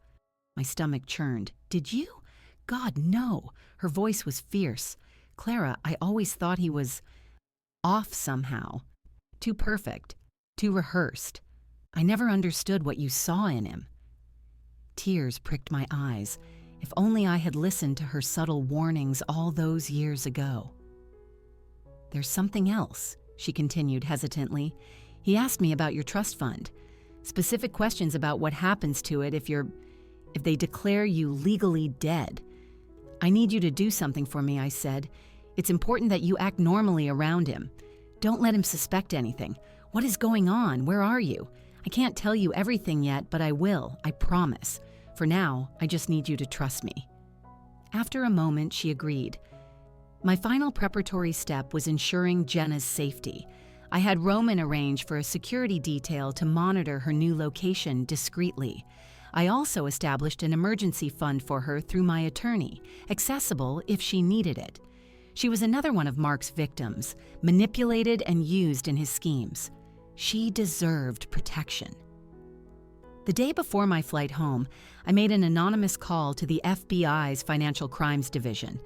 My stomach churned. "Did you?" "God, no." Her voice was fierce. "Clara, I always thought he was off somehow. Too perfect. Too rehearsed. I never understood what you saw in him." Tears pricked my eyes. If only I had listened to her subtle warnings all those years ago. "There's something else," she continued hesitantly. "He asked me about your trust fund. Specific questions about what happens to it if they declare you legally dead. I need you to do something for me," I said. "It's important that you act normally around him. Don't let him suspect anything. What is going on? Where are you? I can't tell you everything yet, but I will, I promise. For now, I just need you to trust me." After a moment, she agreed. My final preparatory step was ensuring Jenna's safety. I had Roman arrange for a security detail to monitor her new location discreetly. I also established an emergency fund for her through my attorney, accessible if she needed it. She was another one of Mark's victims, manipulated and used in his schemes. She deserved protection. The day before my flight home, I made an anonymous call to the FBI's Financial Crimes Division.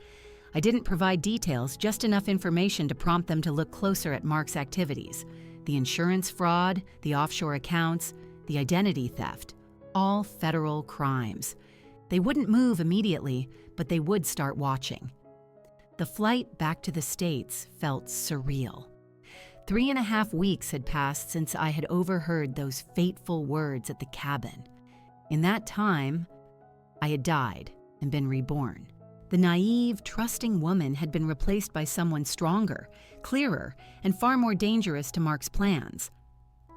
I didn't provide details, just enough information to prompt them to look closer at Mark's activities. The insurance fraud, the offshore accounts, the identity theft. All federal crimes. They wouldn't move immediately, but they would start watching. The flight back to the States felt surreal. 3.5 weeks had passed since I had overheard those fateful words at the cabin. In that time, I had died and been reborn. The naive, trusting woman had been replaced by someone stronger, clearer, and far more dangerous to Mark's plans.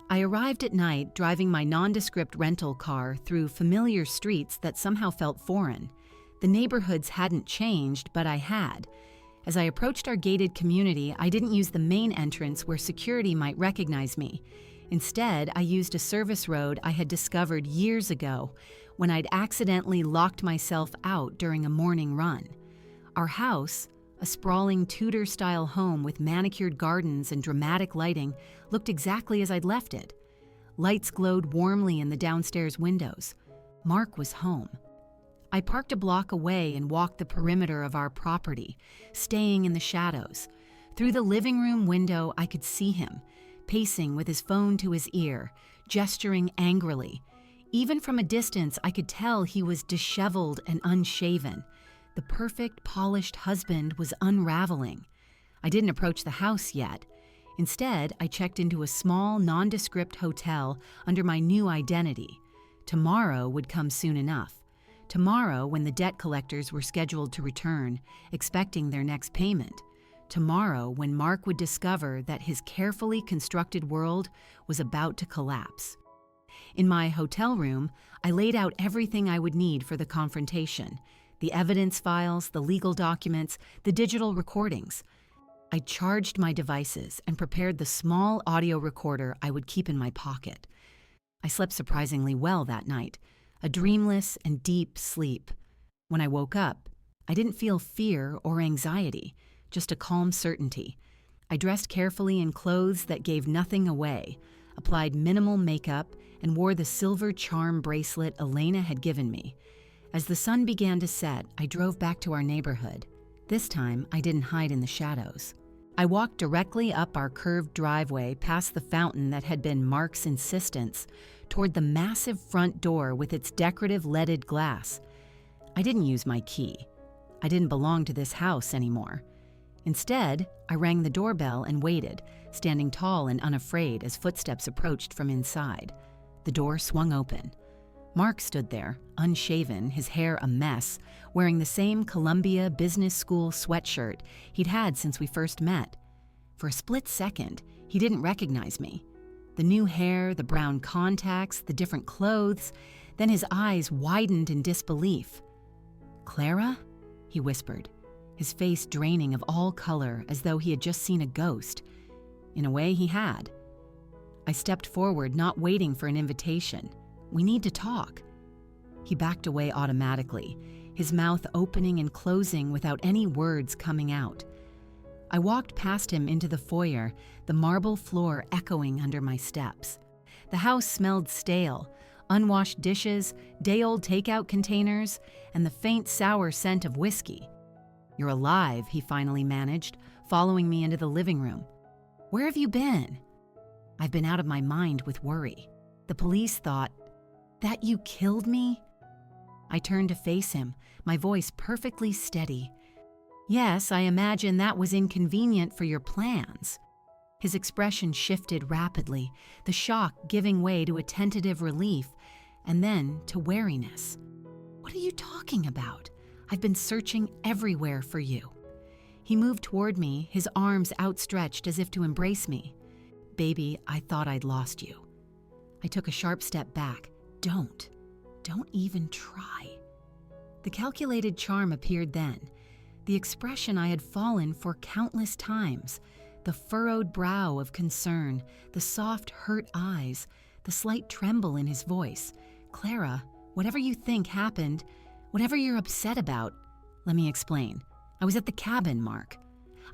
I arrived at night driving my nondescript rental car through familiar streets that somehow felt foreign. The neighborhoods hadn't changed, but I had. As I approached our gated community, I didn't use the main entrance where security might recognize me. Instead, I used a service road I had discovered years ago when I'd accidentally locked myself out during a morning run. Our house, a sprawling Tudor-style home with manicured gardens and dramatic lighting, looked exactly as I'd left it. Lights glowed warmly in the downstairs windows. Mark was home. I parked a block away and walked the perimeter of our property, staying in the shadows. Through the living room window, I could see him, pacing with his phone to his ear, gesturing angrily. Even from a distance, I could tell he was disheveled and unshaven. The perfect, polished husband was unraveling. I didn't approach the house yet. Instead, I checked into a small, nondescript hotel under my new identity. Tomorrow would come soon enough. Tomorrow, when the debt collectors were scheduled to return, expecting their next payment. Tomorrow, when Mark would discover that his carefully constructed world was about to collapse. In my hotel room, I laid out everything I would need for the confrontation: the evidence files, the legal documents, the digital recordings. I charged my devices and prepared the small audio recorder I would keep in my pocket. I slept surprisingly well that night, a dreamless and deep sleep. When I woke up, I didn't feel fear or anxiety, just a calm certainty. I dressed carefully in clothes that gave nothing away, applied minimal makeup, and wore the silver charm bracelet Elena had given me. As the sun began to set, I drove back to our neighborhood. This time, I didn't hide in the shadows. I walked directly up our curved driveway past the fountain that had been Mark's insistence, toward the massive front door with its decorative leaded glass. I didn't use my key. I didn't belong to this house anymore. Instead, I rang the doorbell and waited, standing tall and unafraid as footsteps approached from inside. The door swung open. Mark stood there, unshaven, his hair a mess, wearing the same Columbia Business School sweatshirt he'd had since we first met. For a split second, he didn't recognize me. The new hair, the brown contacts, the different clothes, then his eyes widened in disbelief. "Clara?" he whispered, his face draining of all color as though he had just seen a ghost. In a way, he had. I stepped forward, not waiting for an invitation. "We need to talk." He backed away automatically, his mouth opening and closing without any words coming out. I walked past him into the foyer, the marble floor echoing under my steps. The house smelled stale, unwashed dishes, day-old takeout containers, and the faint sour scent of whiskey. "You're alive," he finally managed, following me into the living room. "Where have you been?" "I've been out of my mind with worry. The police thought..." "That you killed me?" I turned to face him, my voice perfectly steady. "Yes, I imagine that was inconvenient for your plans." His expression shifted rapidly, the shock giving way to a tentative relief, and then to wariness. "What are you talking about? I've been searching everywhere for you." He moved toward me, his arms outstretched as if to embrace me. "Baby, I thought I'd lost you." I took a sharp step back. Don't even try." The calculated charm appeared then, the expression I had fallen for countless times, the furrowed brow of concern, the soft, hurt eyes, the slight tremble in his voice. "Clara, whatever you think happened, whatever you're upset about, let me explain. I was at the cabin, Mark."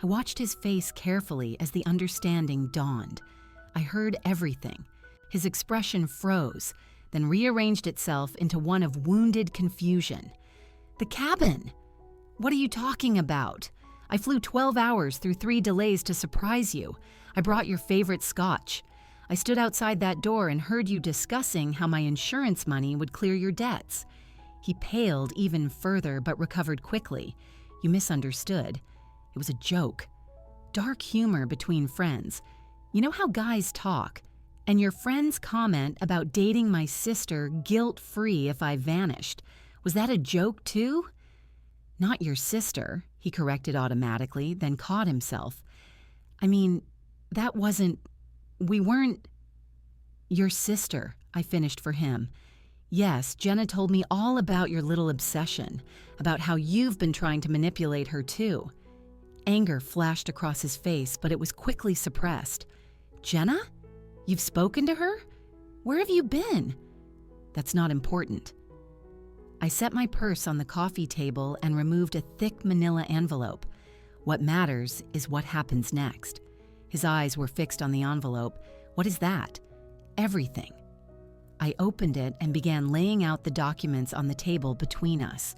I watched his face carefully as the understanding dawned. I heard everything. His expression froze, then rearranged itself into one of wounded confusion. "The cabin? What are you talking about? I flew 12 hours through 3 delays to surprise you. I brought your favorite scotch. I stood outside that door and heard you discussing how my insurance money would clear your debts." He paled even further but recovered quickly. "You misunderstood. It was a joke. Dark humor between friends. You know how guys talk? And your friend's comment about dating my sister guilt-free if I vanished. Was that a joke too?" "Not your sister," he corrected automatically, then caught himself. "I mean, that wasn't... we weren't..." "Your sister," I finished for him. "Yes, Jenna told me all about your little obsession, about how you've been trying to manipulate her too." Anger flashed across his face, but it was quickly suppressed. "Jenna? You've spoken to her? Where have you been?" "That's not important." I set my purse on the coffee table and removed a thick manila envelope. "What matters is what happens next." His eyes were fixed on the envelope. "What is that?" "Everything." I opened it and began laying out the documents on the table between us.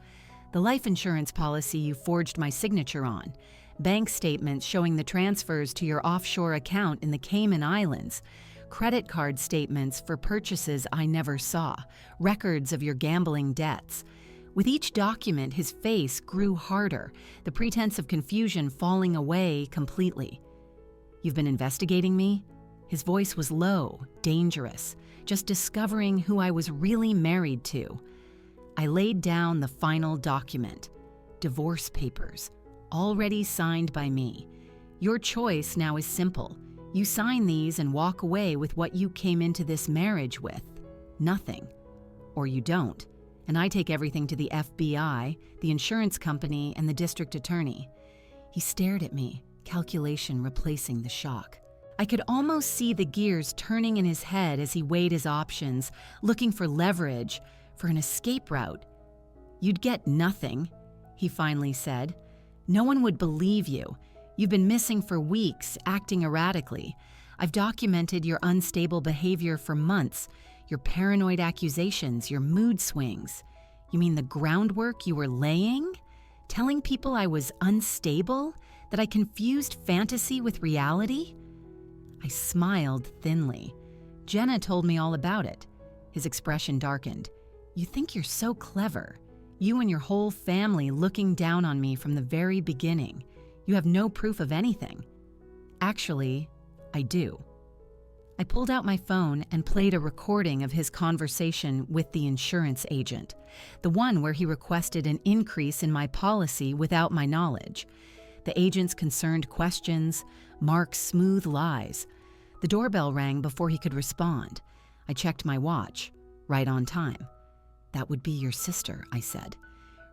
The life insurance policy you forged my signature on, bank statements showing the transfers to your offshore account in the Cayman Islands, credit card statements for purchases I never saw, records of your gambling debts. With each document, his face grew harder, the pretense of confusion falling away completely. "You've been investigating me?" His voice was low, dangerous, just discovering who I was really married to. I laid down the final document. Divorce papers, already signed by me. Your choice now is simple. You sign these and walk away with what you came into this marriage with. Nothing. Or you don't, and I take everything to the FBI, the insurance company, and the district attorney. He stared at me, calculation replacing the shock. I could almost see the gears turning in his head as he weighed his options, looking for leverage, for an escape route. "You'd get nothing," he finally said. "No one would believe you. You've been missing for weeks, acting erratically. I've documented your unstable behavior for months, your paranoid accusations, your mood swings. You mean the groundwork you were laying? Telling people I was unstable? That I confused fantasy with reality?" I smiled thinly. Jenna told me all about it. His expression darkened. "You think you're so clever. You and your whole family looking down on me from the very beginning. You have no proof of anything." "Actually, I do." I pulled out my phone and played a recording of his conversation with the insurance agent, the one where he requested an increase in my policy without my knowledge. The agent's concerned questions, Mark's smooth lies. The doorbell rang before he could respond. I checked my watch. Right on time. "That would be your sister," I said.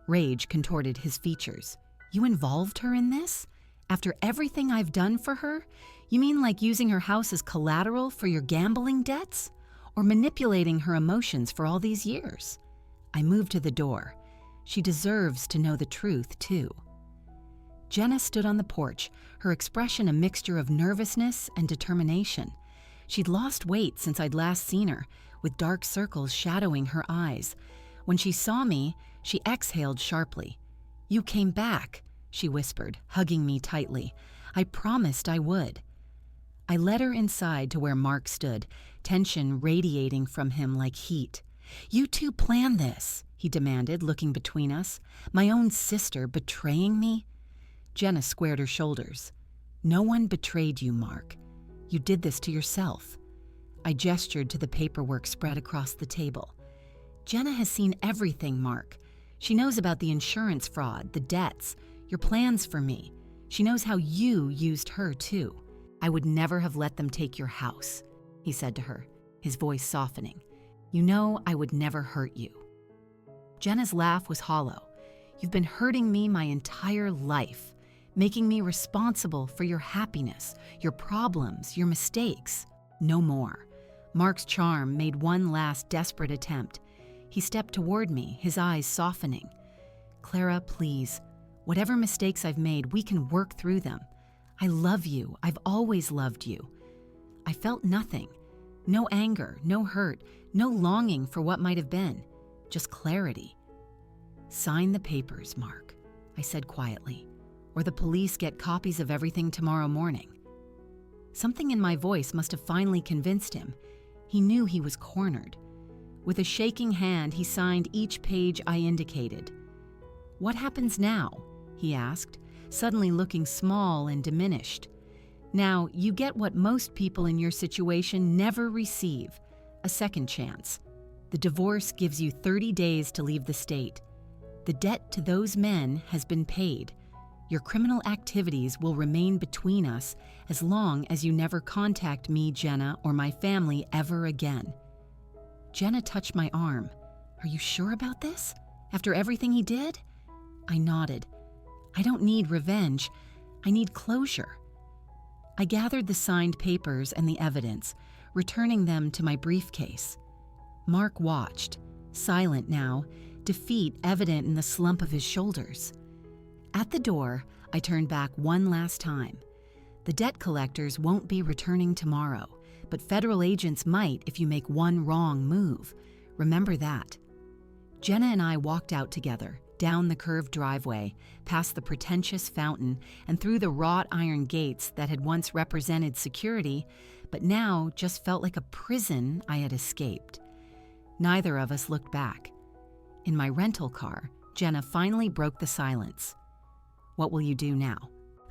Rage contorted his features. "You involved her in this? After everything I've done for her? You mean like using her house as collateral for your gambling debts? Or manipulating her emotions for all these years?" I moved to the door. She deserves to know the truth, too. Jenna stood on the porch, her expression a mixture of nervousness and determination. She'd lost weight since I'd last seen her, with dark circles shadowing her eyes. When she saw me, she exhaled sharply. "You came back," she whispered, hugging me tightly. "I promised I would." I led her inside to where Mark stood, tension radiating from him like heat. "You two planned this," he demanded, looking between us. "My own sister betraying me?" Jenna squared her shoulders. "No one betrayed you, Mark. You did this to yourself." I gestured to the paperwork spread across the table. "Jenna has seen everything, Mark. She knows about the insurance fraud, the debts, your plans for me. She knows how you used her, too. I would never have let them take your house," he said to her, his voice softening. "You know I would never hurt you." Jenna's laugh was hollow. "You've been hurting me my entire life, making me responsible for your happiness, your problems, your mistakes. No more." Mark's charm made one last desperate attempt. He stepped toward me, his eyes softening. "Clara, please. Whatever mistakes I've made, we can work through them. I love you. I've always loved you." I felt nothing. No anger, no hurt, no longing for what might have been. Just clarity. "Sign the papers, Mark," I said quietly, "or the police get copies of everything tomorrow morning." Something in my voice must have finally convinced him. He knew he was cornered. With a shaking hand, he signed each page I indicated. "What happens now?" he asked, suddenly looking small and diminished. "Now, you get what most people in your situation never receive, a second chance. The divorce gives you 30 days to leave the state. The debt to those men has been paid. Your criminal activities will remain between us as long as you never contact me, Jenna, or my family ever again." Jenna touched my arm. "Are you sure about this? After everything he did?" I nodded. "I don't need revenge. I need closure." I gathered the signed papers and the evidence, returning them to my briefcase. Mark watched, silent now, defeat evident in the slump of his shoulders. At the door, I turned back one last time. The debt collectors won't be returning tomorrow, but federal agents might if you make one wrong move. Remember that. Jenna and I walked out together, down the curved driveway, past the pretentious fountain, and through the wrought iron gates that had once represented security, but now just felt like a prison I had escaped. Neither of us looked back. In my rental car, Jenna finally broke the silence. What will you do now?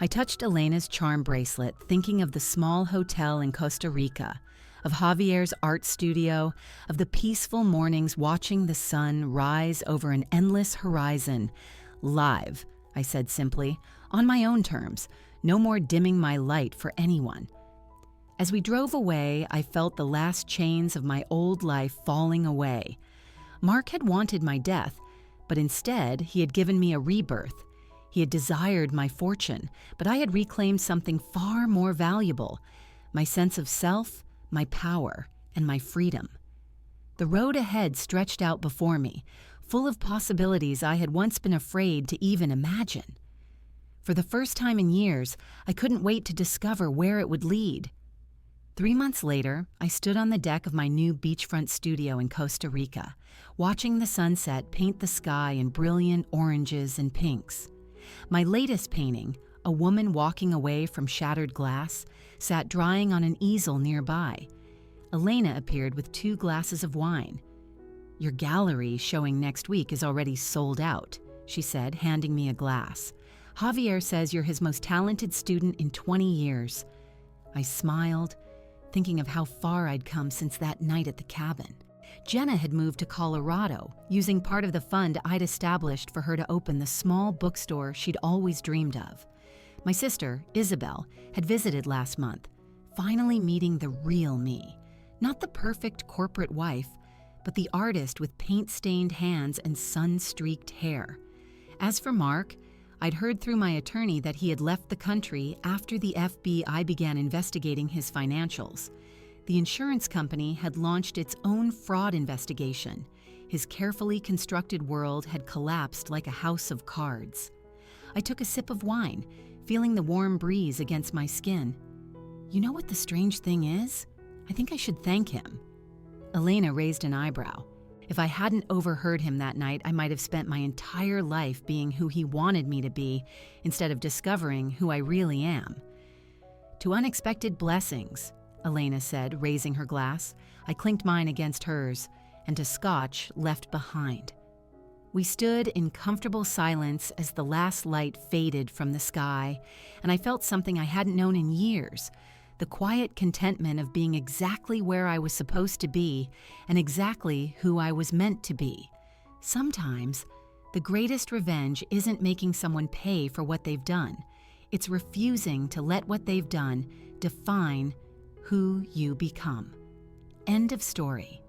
I touched Elena's charm bracelet, thinking of the small hotel in Costa Rica, of Javier's art studio, of the peaceful mornings watching the sun rise over an endless horizon. Live, I said simply, on my own terms, no more dimming my light for anyone. As we drove away, I felt the last chains of my old life falling away. Mark had wanted my death, but instead he had given me a rebirth. He had desired my fortune, but I had reclaimed something far more valuable, my sense of self, my power, and my freedom. The road ahead stretched out before me, full of possibilities I had once been afraid to even imagine. For the first time in years, I couldn't wait to discover where it would lead. 3 months later, I stood on the deck of my new beachfront studio in Costa Rica, watching the sunset paint the sky in brilliant oranges and pinks. My latest painting, a woman walking away from shattered glass, sat drying on an easel nearby. Elena appeared with 2 glasses of wine. "Your gallery showing next week is already sold out," she said, handing me a glass. "Javier says you're his most talented student in 20 years. I smiled, thinking of how far I'd come since that night at the cabin. Jenna had moved to Colorado, using part of the fund I'd established for her to open the small bookstore she'd always dreamed of. My sister, Isabel, had visited last month, finally meeting the real me. Not the perfect corporate wife, but the artist with paint-stained hands and sun-streaked hair. As for Mark, I'd heard through my attorney that he had left the country after the FBI began investigating his financials. The insurance company had launched its own fraud investigation. His carefully constructed world had collapsed like a house of cards. I took a sip of wine, feeling the warm breeze against my skin. You know what the strange thing is? I think I should thank him. Elena raised an eyebrow. If I hadn't overheard him that night, I might have spent my entire life being who he wanted me to be, instead of discovering who I really am. To unexpected blessings, Elena said, raising her glass. I clinked mine against hers, and to scotch left behind. We stood in comfortable silence as the last light faded from the sky, and I felt something I hadn't known in years, the quiet contentment of being exactly where I was supposed to be and exactly who I was meant to be. Sometimes, the greatest revenge isn't making someone pay for what they've done. It's refusing to let what they've done define who you become. End of story.